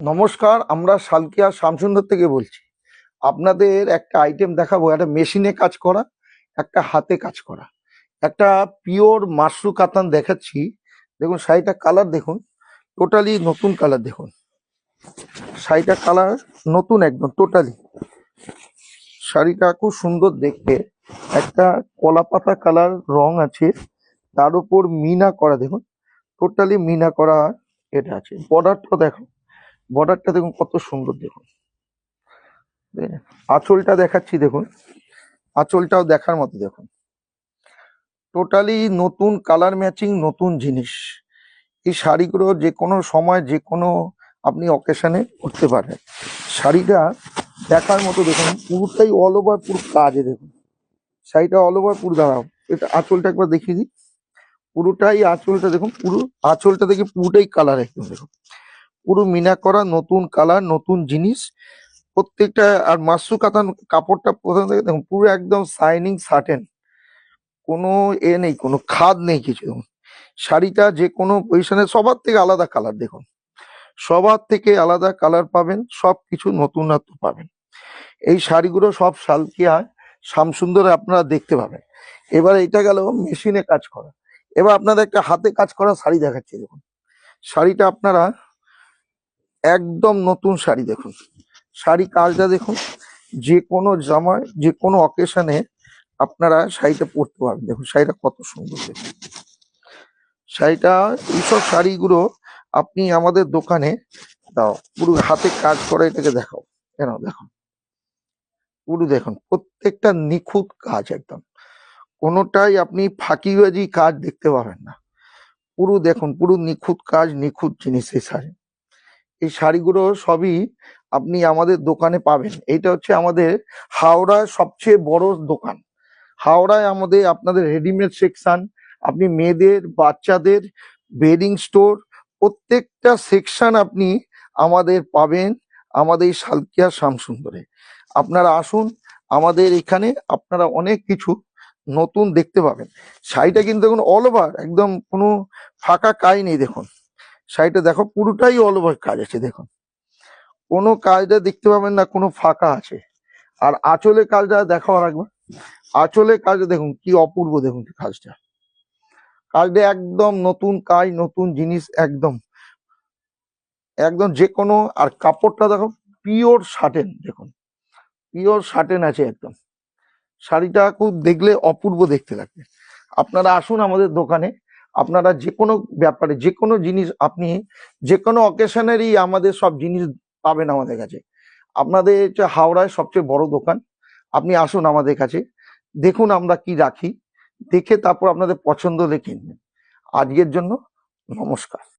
নমস্কার, আমরা সালকিয়া শামসুন্দর থেকে বলছি। আপনাদের একটা আইটেম দেখাবো, একটা মেশিনে কাজ করা, একটা হাতে কাজ করা, একটা পিওর মাশরু কাতান দেখাচ্ছি। দেখুন শাড়িটা কালার দেখুন, টোটালি নতুন কালার দেখুন। শাড়িটা কালার নতুন একদম টোটালি। শাড়িটা খুব সুন্দর দেখতে, একটা কলা পাতা কালার রং আছে, তার উপর মিনা করা দেখুন, টোটালি মিনা করা এটা আছে। বর্ডারটা দেখো, বর্ডারটা দেখুন কত সুন্দর দেখুন। আঁচলটা দেখাচ্ছি দেখুন, আঁচলটাও দেখার মতো দেখুন। টোটালি নতুন কালার ম্যাচিং, নতুন জিনিস। এই শাড়িগুলো যে কোনো সময় যে কোনো আপনি অকেশনে করতে পারেন। শাড়িটা দেখার মতো দেখুন, পুরোটাই অল ওভার পুরো কাজে দেখুন। শাড়িটা অল ওভার পুরো দাঁড়াও, এটা আঁচলটা একবার দেখিয়ে দিই। পুরোটাই আঁচলটা দেখুন, পুরো আঁচলটা দেখে পুরোটাই কালার একদম দেখুন, পুরো মিনা করা, নতুন কালার, নতুন জিনিস প্রত্যেকটা। আর মাশরু কাতান কাপড়টা প্রথম থেকে দেখুন পুরো একদম শাইনিং সাটেন, কোনো নেই, কোনো খাদ নেই কিছু। দেখুন শাড়িটা যে কোনো পজিশনে সবার থেকে আলাদা কালার দেখুন, সবার থেকে আলাদা কালার পাবেন, সব কিছু নতুনত্ব পাবেন। এই শাড়িগুলো সব সালকিয়া শামসুন্দরে আপনারা দেখতে পাবেন। এবার এটা গেল মেশিনে কাজ করা। এবার আপনাদের একটা হাতে কাজ করা শাড়ি দেখাচ্ছি দেখুন। শাড়িটা আপনারা একদম নতুন শাড়ি দেখুন, শাড়ি কাজটা দেখুন, যে কোনো জামায় যে কোনো অকেশনে আপনারা শাড়িটা পরতে পারবেন। দেখুন শাড়িটা কত সুন্দর দেখুন। শাড়িটা, এইসব শাড়িগুলো আপনি আমাদের দোকানে দাও, পুরো হাতে কাজ করা, এটাকে দেখাও কেন, দেখুন পুরো দেখুন প্রত্যেকটা নিখুঁত কাজ একদম, কোনোটাই আপনি ফাঁকিবাজি কাজ দেখতে পাবেন না। পুরো দেখুন, পুরো নিখুঁত কাজ, নিখুঁত জিনিস এই শাড়ি। এই শাড়িগুলো সবই আপনি আমাদের দোকানে পাবেন। এইটা হচ্ছে আমাদের হাওড়ার সবচেয়ে বড় দোকান। হাওড়ায় আমাদের আপনাদের রেডিমেড সেকশন, আপনি মেয়েদের বাচ্চাদের বেডিং স্টোর, প্রত্যেকটা সেকশন আপনি আমাদের পাবেন আমাদের এই সালকিয়া শামসুন্দরে। আপনারা আসুন আমাদের এখানে, আপনারা অনেক কিছু নতুন দেখতে পাবেন। শাড়িটা কিন্তু দেখুন অল ওভার একদম, কোনো ফাঁকা কাজ নেই দেখুন। শাড়িটা দেখো পুরোটাই অল ওভার কাজ আছে দেখুন, কোনো কাজটা দেখতে পাবেন না কোনো ফাঁকা আছে। আর আঁচলের কাজটা দেখাও একবার, আঁচলের কাজটা দেখুন কি অপূর্ব দেখুন কাজটা। কাজটা একদম নতুন কাজ, নতুন জিনিস একদম, একদম যে কোনো। আর কাপড়টা দেখো পিওর শার্টেন দেখুন, পিওর শার্টেন আছে একদম। শাড়িটা খুব দেখলে অপূর্ব দেখতে লাগবে। আপনারা আসুন আমাদের দোকানে, আপনারা যে কোনো ব্যাপারে যে কোনো জিনিস আপনি যে কোনো অকেশনেরই আমাদের সব জিনিস পাবেন আমাদের কাছে। আপনাদের হচ্ছে হাওড়ায় সবচেয়ে বড় দোকান। আপনি আসুন আমাদের কাছে, দেখুন আমরা কি রাখি, দেখে তারপর আপনাদের পছন্দ হলে কিনবেন। আজকের জন্য নমস্কার।